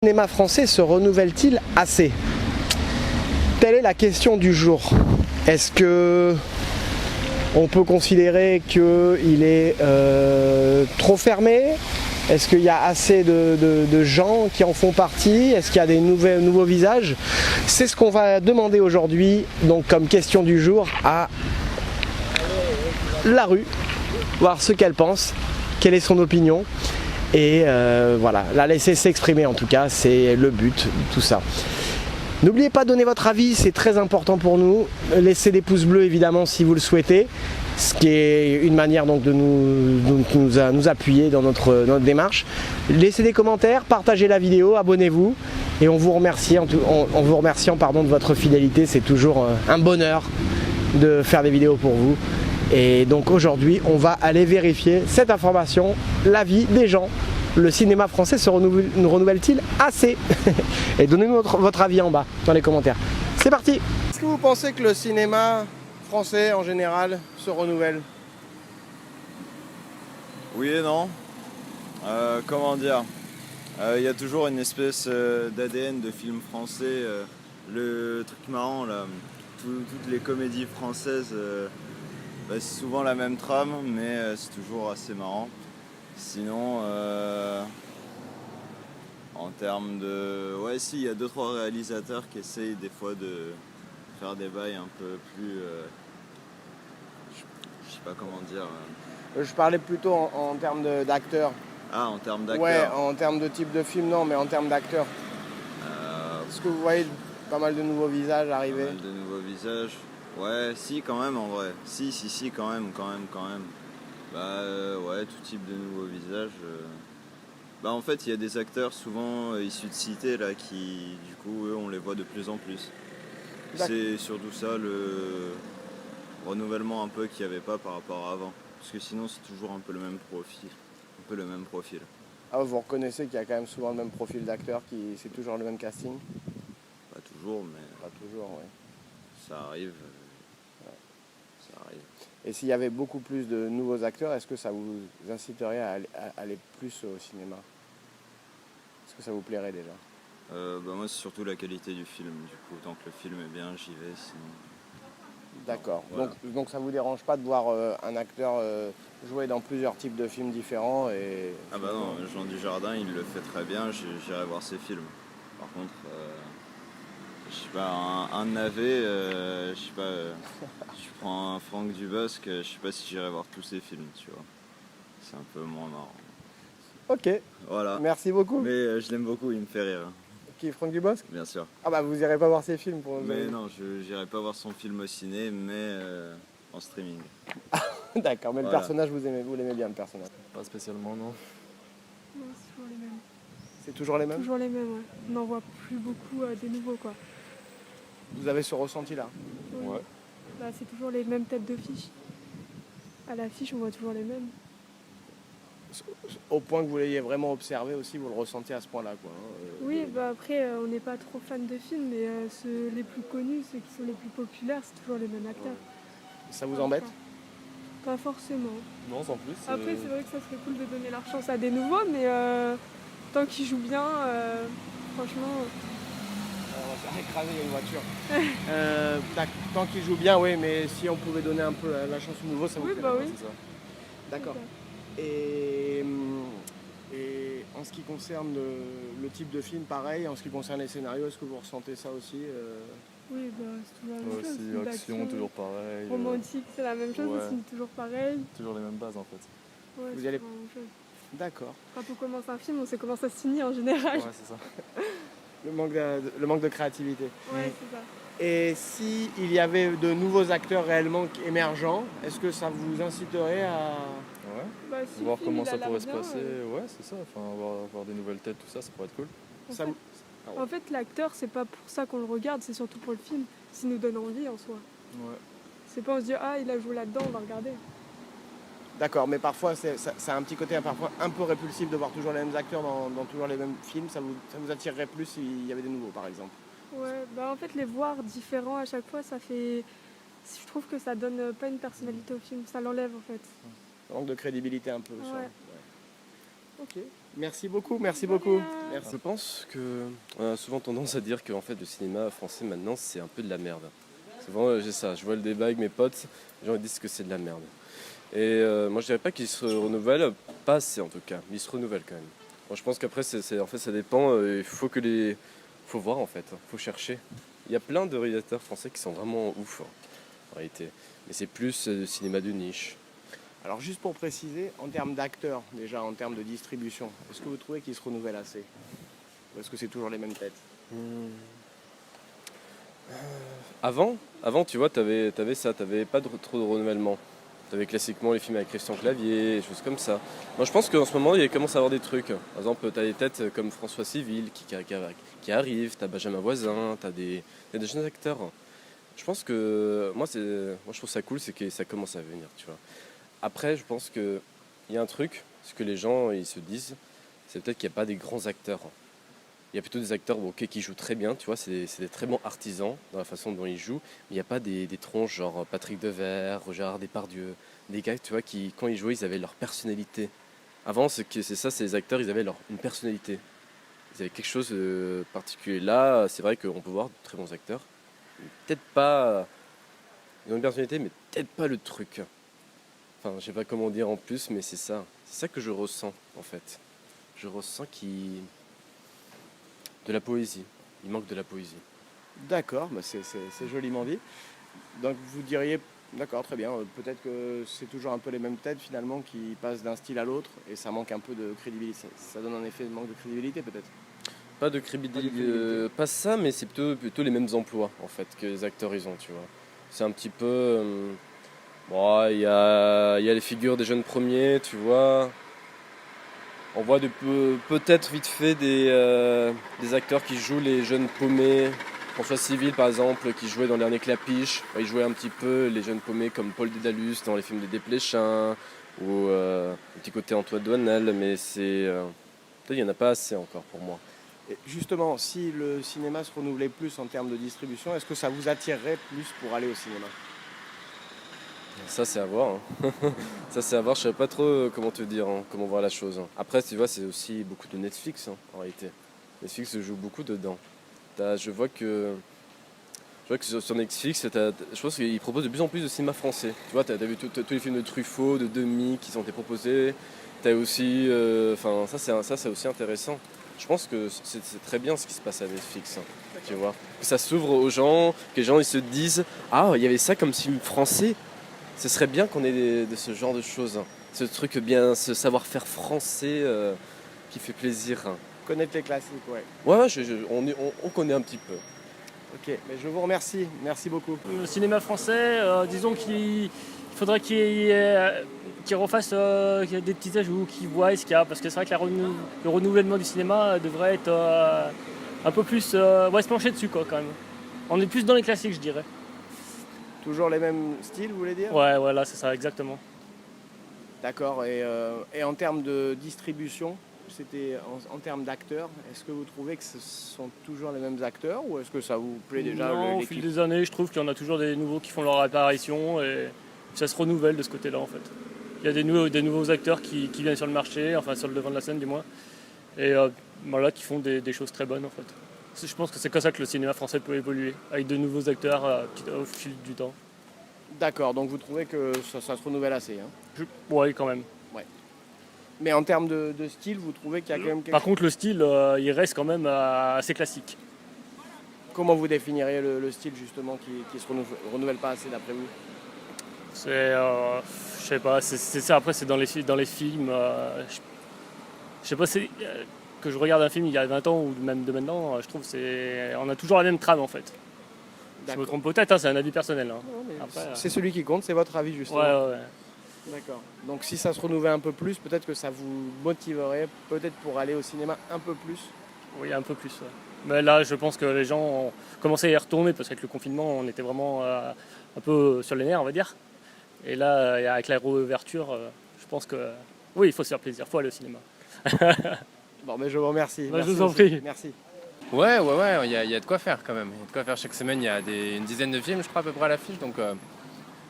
Le cinéma français se renouvelle-t-il assez? Telle est la question du jour. Est-ce que on peut considérer qu'il est trop fermé? Est-ce qu'il y a assez de gens qui en font partie? Est-ce qu'il y a des nouveaux visages? C'est ce qu'on va demander aujourd'hui, donc comme question du jour, à la rue, voir ce qu'elle pense, quelle est son opinion. Et voilà, la laisser s'exprimer en tout cas, c'est le but de tout ça. N'oubliez pas de donner votre avis, c'est très important pour nous. Laissez des pouces bleus évidemment si vous le souhaitez, ce qui est une manière donc de nous appuyer dans notre démarche. Laissez des commentaires, partagez la vidéo, abonnez-vous et on vous remercie en vous remerciant de votre fidélité. C'est toujours un bonheur de faire des vidéos pour vous. Et donc aujourd'hui, on va aller vérifier cette information, l'avis des gens. Le cinéma français se renouvelle-t-il assez? Et donnez-nous votre avis en bas, dans les commentaires. C'est parti! Est-ce que vous pensez que le cinéma français, en général, se renouvelle? Oui et non. Comment dire? Il y a toujours une espèce d'ADN de film français. Le truc marrant, là, toutes les comédies françaises, c'est souvent la même trame, mais c'est toujours assez marrant. Sinon, en termes de... Ouais, si, il y a 2-3 réalisateurs qui essayent des fois de faire des bails un peu plus... je sais pas comment dire... Je parlais plutôt en termes d'acteurs. Ah, en termes d'acteurs? Ouais, en termes de type de film, non, mais en termes d'acteurs. Est-ce que vous voyez pas mal de nouveaux visages arriver? Pas mal de nouveaux visages. Ouais, si, quand même, en vrai. Si, quand même. Ouais, tout type de nouveaux visages. En fait, il y a des acteurs souvent issus de cités, là, qui, du coup, eux, on les voit de plus en plus. C'est surtout ça, le renouvellement un peu qu'il n'y avait pas par rapport à avant. Parce que sinon, c'est toujours un peu le même profil. Ah, vous reconnaissez qu'il y a quand même souvent le même profil d'acteur, c'est toujours le même casting? Pas toujours, mais... Pas toujours, oui. Ça arrive. Et s'il y avait beaucoup plus de nouveaux acteurs, est-ce que ça vous inciterait à aller plus au cinéma? Est-ce que ça vous plairait déjà? Moi, c'est surtout la qualité du film. Du coup, tant que le film est bien, j'y vais. Sinon... D'accord. Voilà. Donc ça vous dérange pas de voir un acteur jouer dans plusieurs types de films différents et... Ah bah non, Jean Dujardin, il le fait très bien. J'irai voir ses films. Par contre... je sais pas, un navet, je sais pas, je prends un Franck Dubosc, je sais pas si j'irai voir tous ses films, tu vois. C'est un peu moins marrant. Ok, voilà. Merci beaucoup. Mais je l'aime beaucoup, il me fait rire. Qui, Franck Dubosc? Bien sûr. Ah bah vous irez pas voir ses films pour... Mais non, j'irai pas voir son film au ciné, mais en streaming. D'accord, mais le personnage, vous l'aimez bien, le personnage? Pas spécialement, non. Non, c'est toujours les mêmes. C'est toujours les mêmes? Toujours les mêmes, ouais. On n'en voit plus beaucoup des nouveaux, quoi. Vous avez ce ressenti-là? Oui. Ouais. Bah, c'est toujours les mêmes têtes de fiches. À l'affiche, on voit toujours les mêmes. Au point que vous l'ayez vraiment observé aussi, vous le ressentez à ce point-là, quoi. Oui, bah après, on n'est pas trop fan de films, mais ceux les plus connus, ceux qui sont les plus populaires, c'est toujours les mêmes acteurs. Ça vous embête? Pas forcément. Non, sans plus. Après, c'est vrai que ça serait cool de donner leur chance à des nouveaux, mais tant qu'ils jouent bien, franchement... On va faire écraser, il y a une voiture. Tant qu'il joue bien, oui, mais si on pouvait donner un peu la chance aux nouveaux, ça vous Oui, plairait, bah oui. C'est ça. D'accord. Et en ce qui concerne le type de film, pareil, en ce qui concerne les scénarios, est-ce que vous ressentez ça aussi Oui, bah, c'est toujours la même chose. Aussi, Film action, d'action, toujours pareil. romantique, c'est la même chose ouais. aussi, toujours pareil. Toujours les mêmes bases en fait. Ouais, Vous c'est y allez- toujours la même chose. D'accord. Quand on commence un film, on sait comment ça se finit en général. Ouais, c'est ça. Le manque de créativité. Ouais, c'est ça. Et s'il y avait de nouveaux acteurs réellement émergents, est-ce que ça vous inciterait à... Ouais. Bah, si Voir le film, comment il a ça l'air pourrait se bien, passer. Ouais, c'est ça. Enfin, voir des nouvelles têtes, tout ça, ça pourrait être cool. ça vous- En fait, l'acteur, c'est pas pour ça qu'on le regarde, c'est surtout pour le film. S'il nous donne envie en soi. Ouais. C'est pas on se dit, ah, il a joué là-dedans, on va regarder. D'accord, mais parfois ça a un petit côté parfois un peu répulsif de voir toujours les mêmes acteurs dans toujours les mêmes films. Ça vous attirerait plus s'il y avait des nouveaux, par exemple? Ouais, bah en fait les voir différents à chaque fois, ça fait. Je trouve que ça donne pas une personnalité au film, ça l'enlève en fait. Ça manque de crédibilité un peu. Ça. Ouais. Ok. Merci beaucoup, merci De beaucoup. rien. Merci. Je pense qu'on a souvent tendance à dire qu'en fait le cinéma français maintenant c'est un peu de la merde. Souvent j'ai ça, je vois le débat avec mes potes, les gens ils disent que c'est de la merde. Et moi je dirais pas qu'il se renouvelle, pas assez en tout cas, mais il se renouvelle quand même. Moi je pense qu'après en fait ça dépend, il faut voir en fait, faut chercher. Il y a plein de réalisateurs français qui sont vraiment ouf en réalité, mais c'est plus cinéma de niche. Alors juste pour préciser, en termes d'acteurs, déjà en termes de distribution, est-ce que vous trouvez qu'ils se renouvellent assez? Ou est-ce que c'est toujours les mêmes têtes? Avant, tu vois, t'avais ça, t'avais pas trop de renouvellement. T'avais classiquement les films avec Christian Clavier, des choses comme ça. Moi je pense qu'en ce moment il commence à y avoir des trucs. Par exemple, t'as des têtes comme François Civil qui arrivent, t'as Benjamin Voisin, t'as des jeunes acteurs. Je pense que moi je trouve ça cool, c'est que ça commence à venir, tu vois. Après, je pense qu'il y a un truc, ce que les gens ils se disent, c'est peut-être qu'il n'y a pas des grands acteurs. Il y a plutôt des acteurs qui jouent très bien, tu vois, c'est des très bons artisans dans la façon dont ils jouent, mais il n'y a pas des tronches genre Patrick Devers, Gérard Depardieu, des gars, tu vois, qui, quand ils jouaient, ils avaient leur personnalité. Avant, c'est ça, c'est les acteurs, ils avaient une personnalité. Ils avaient quelque chose de particulier. Là, c'est vrai qu'on peut voir de très bons acteurs. Peut-être pas... Ils ont une personnalité, mais peut-être pas le truc. Enfin, je sais pas comment dire en plus, mais c'est ça. C'est ça que je ressens, en fait. Je ressens de la poésie. Il manque de la poésie. D'accord, bah c'est joliment dit. Donc vous diriez, d'accord, très bien, peut-être que c'est toujours un peu les mêmes têtes finalement qui passent d'un style à l'autre et ça manque un peu de crédibilité. Ça donne un effet de manque de crédibilité peut-être. Pas de crédibilité, pas ça, mais c'est plutôt les mêmes emplois en fait que les acteurs ils ont, tu vois. C'est un petit peu... bon, il y a les figures des jeunes premiers, tu vois. On voit peut-être vite fait des acteurs qui jouent les jeunes paumés. François Civil par exemple, qui jouait dans Dernier Clapiche. Il jouait un petit peu les jeunes paumés comme Paul Dédalus dans les films des Desplechin ou un petit côté Antoine Doinel, mais peut-être il n'y en a pas assez encore pour moi. Et justement, si le cinéma se renouvelait plus en termes de distribution, est-ce que ça vous attirerait plus pour aller au cinéma? Ça c'est à voir. Hein. Ça c'est à voir, je ne sais pas trop comment te dire, hein, comment voir la chose. Après tu vois, c'est aussi beaucoup de Netflix hein, en réalité. Netflix joue beaucoup dedans. Je vois que sur Netflix, je pense qu'ils proposent de plus en plus de cinéma français. Tu vois, t'as vu tous les films de Truffaut, de Demy qui ont été proposés. T'as aussi, ça c'est aussi intéressant. Je pense que c'est très bien ce qui se passe à Netflix, hein, tu vois. Que ça s'ouvre aux gens, que les gens ils se disent ah il y avait ça comme film français. Ce serait bien qu'on ait de ce genre de choses, hein. Ce truc bien, ce savoir-faire français qui fait plaisir. Hein. Connaître les classiques, ouais. Ouais, on connaît un petit peu. Ok, mais je vous remercie, merci beaucoup. Le cinéma français, disons qu'il faudrait qu'il refasse des petits ajouts, qu'il voit ce qu'il y a, parce que c'est vrai que le renouvellement du cinéma devrait être un peu plus... se pencher dessus quoi quand même. On est plus dans les classiques je dirais. Toujours les mêmes styles, vous voulez dire? Ouais, voilà, c'est ça, exactement. D'accord, et en termes de distribution, c'était en termes d'acteurs, est-ce que vous trouvez que ce sont toujours les mêmes acteurs ou est-ce que ça vous plaît déjà Non, au fil des années, je trouve qu'il y en a toujours des nouveaux qui font leur apparition et ça se renouvelle de ce côté-là en fait. Il y a des nouveaux acteurs qui viennent sur le marché, enfin sur le devant de la scène du moins, et voilà, qui font des choses très bonnes en fait. Je pense que c'est comme ça que le cinéma français peut évoluer, avec de nouveaux acteurs au fil du temps. D'accord, donc vous trouvez que ça se renouvelle assez hein? Oui, quand même. Mais en termes de style, vous trouvez qu'il y a quand même quelque Par chose... contre, le style, il reste quand même assez classique. Comment vous définiriez le style justement qui se renouvelle pas assez d'après vous? C'est, je sais pas, c'est ça. Après, c'est dans les films. Je sais pas, que je regarde un film il y a 20 ans ou même de maintenant, je trouve on a toujours la même trame en fait. Je me trompe peut-être, hein, c'est un avis personnel. Hein. Après, c'est celui qui compte, c'est votre avis justement. Ouais. D'accord. Donc si ça se renouvelle un peu plus, peut-être que ça vous motiverait peut-être pour aller au cinéma un peu plus. Oui, un peu plus. Ouais. Mais là, je pense que les gens ont commencé à y retourner parce qu'avec le confinement, on était vraiment un peu sur les nerfs, on va dire. Et là, avec la réouverture, je pense que oui, il faut se faire plaisir, il faut aller au cinéma. Bon, mais je vous remercie. Je vous en prie. Merci. Ouais, il y a de quoi faire quand même. Il y a de quoi faire chaque semaine, il y a une dizaine de films, je crois, à peu près à l'affiche, donc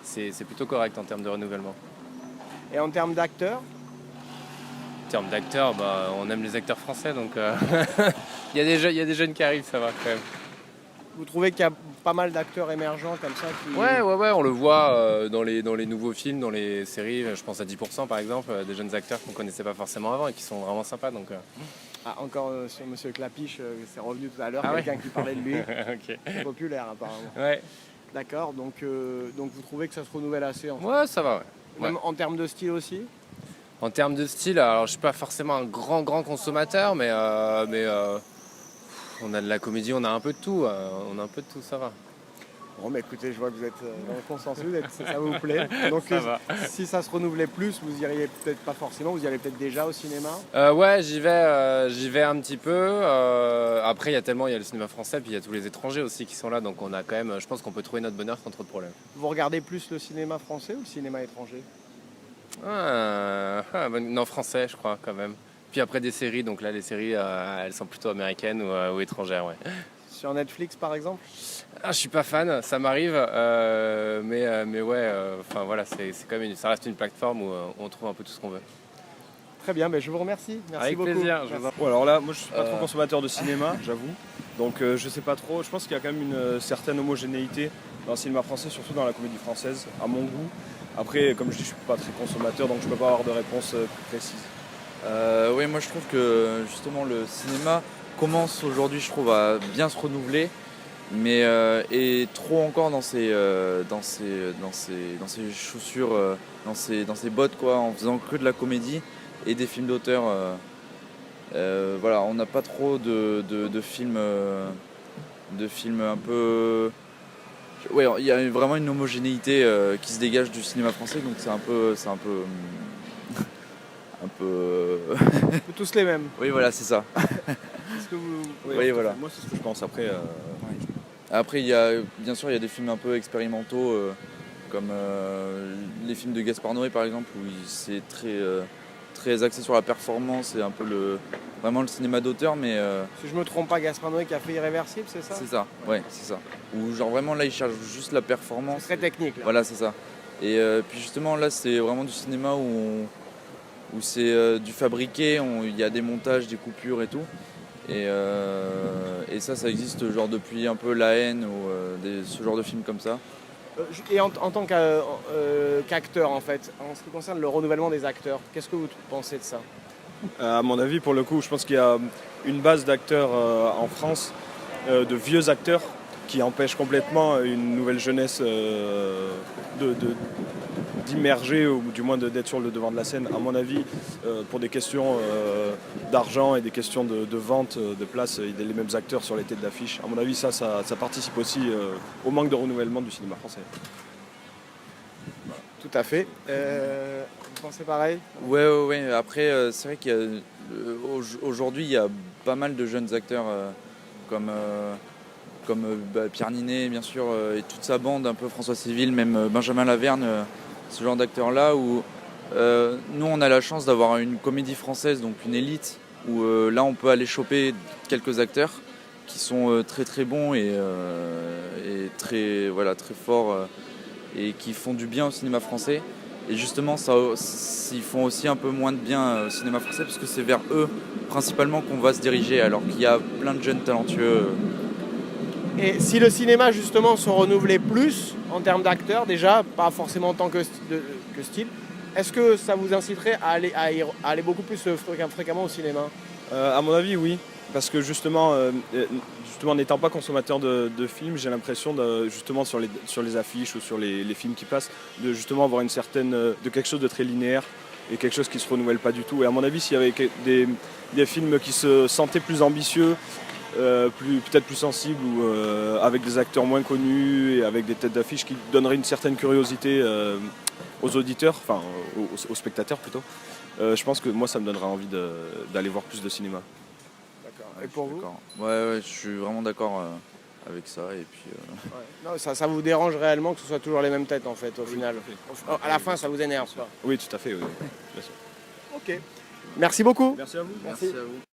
c'est plutôt correct en termes de renouvellement. Et en termes d'acteurs, En termes d'acteurs, on aime les acteurs français, donc il y a des jeunes qui arrivent, ça va quand même. vous trouvez qu'il y a pas mal d'acteurs émergents comme ça qui... Ouais, on le voit dans les nouveaux films, dans les séries, je pense à 10% par exemple, des jeunes acteurs qu'on connaissait pas forcément avant et qui sont vraiment sympas, donc... Ah, encore sur Monsieur Clapiche, c'est revenu tout à l'heure, Ah ouais. quelqu'un qui parlait de lui. Ok. Populaire apparemment. Ouais. D'accord, donc vous trouvez que ça se renouvelle assez en fait. Ouais, ça va, ouais. Même en termes de style aussi? En termes de style, alors je suis pas forcément un grand consommateur, mais on a de la comédie, on a un peu de tout, ça va. Bon, mais écoutez, je vois que vous êtes dans le consensus, ça vous plaît. Donc, Ça va. si ça se renouvelait plus, vous iriez peut-être pas forcément, vous y allez peut-être déjà au cinéma? Ouais, j'y vais un petit peu. Après, il y a le cinéma français, puis il y a tous les étrangers aussi qui sont là, donc on a quand même, je pense qu'on peut trouver notre bonheur sans trop de problèmes. Vous regardez plus le cinéma français ou le cinéma étranger? Non, français, je crois, quand même. Puis après des séries, donc là, les séries, elles sont plutôt américaines ou étrangères, ouais. Sur Netflix, par exemple? Je suis pas fan, ça m'arrive, mais ouais, enfin voilà, c'est quand même ça reste une plateforme où on trouve un peu tout ce qu'on veut. Très bien, je vous remercie. Merci Avec beaucoup. plaisir. Bon, alors là, moi je suis pas trop consommateur de cinéma, j'avoue. Donc je sais pas trop. Je pense qu'il y a quand même une certaine homogénéité dans le cinéma français, surtout dans la comédie française, à mon goût. Après, comme je dis, je suis pas très consommateur, donc je peux pas avoir de réponse précise. Oui, moi je trouve que justement le cinéma commence aujourd'hui, je trouve, à bien se renouveler, mais est trop encore dans ses chaussures, dans ses bottes, quoi, en faisant que de la comédie et des films d'auteur. Voilà, on n'a pas trop de films, un peu. Ouais, il y a vraiment une homogénéité qui se dégage du cinéma français, donc c'est un peu un peu. Tous les mêmes. Oui, voilà, c'est ça. Est-ce que vous... Oui, voilà. Moi c'est ce que je pense. Après, Après, bien sûr, il y a des films un peu expérimentaux, comme les films de Gaspard Noé, par exemple, où c'est très axé sur la performance et un peu vraiment le cinéma d'auteur, mais Si je me trompe pas, Gaspard Noé qui a fait Irréversible, c'est ça? c'est ça, ouais, c'est ça. Où genre vraiment là, il cherche juste la performance. C'est très technique là. Voilà, c'est ça. Et puis justement, là, c'est vraiment du cinéma où c'est du fabriqué, il y a des montages, des coupures et tout. Et ça existe genre depuis un peu La Haine ou ce genre de films comme ça. Et en tant qu'acteur, en fait, en ce qui concerne le renouvellement des acteurs, qu'est-ce que vous pensez de ça? à mon avis, pour le coup, je pense qu'il y a une base d'acteurs en France, de vieux acteurs, qui empêchent complètement une nouvelle jeunesse d'immerger ou du moins d'être sur le devant de la scène, à mon avis, pour des questions d'argent et des questions de vente de place, il y a les mêmes acteurs sur les têtes d'affiche. À mon avis, ça participe aussi au manque de renouvellement du cinéma français. Tout à fait. Vous pensez pareil? Ouais. Après, c'est vrai qu'aujourd'hui, il y a pas mal de jeunes acteurs comme Pierre Ninet, bien sûr, et toute sa bande, un peu François Civil, même Benjamin Laverne, ce genre d'acteurs-là, où nous, on a la chance d'avoir une comédie française, donc une élite, où là, on peut aller choper quelques acteurs qui sont très très bons et très forts et qui font du bien au cinéma français. Et justement, ils font aussi un peu moins de bien au cinéma français parce que c'est vers eux principalement qu'on va se diriger, alors qu'il y a plein de jeunes talentueux. Et si le cinéma justement se renouvelait plus en termes d'acteurs, déjà, pas forcément en tant que style, est-ce que ça vous inciterait à aller beaucoup plus fréquemment au cinéma? À mon avis, oui. Parce que justement n'étant pas consommateur de films, j'ai l'impression justement sur les affiches ou sur les films qui passent, de justement avoir de quelque chose de très linéaire et quelque chose qui se renouvelle pas du tout. Et à mon avis, s'il y avait des films qui se sentaient plus ambitieux, peut-être plus sensibles, ou avec des acteurs moins connus et avec des têtes d'affiche qui donneraient une certaine curiosité aux auditeurs, enfin aux spectateurs plutôt, je pense que moi ça me donnera envie d'aller voir plus de cinéma. D'accord. Et pour vous? Ouais, je suis vraiment d'accord avec ça. Et puis, Ouais. Non, ça vous dérange réellement que ce soit toujours les mêmes têtes en fait au final? À la fin, ça vous énerve pas? Oui, tout à fait, oui. Bien sûr. Ok. Merci beaucoup. Merci à vous. merci à vous.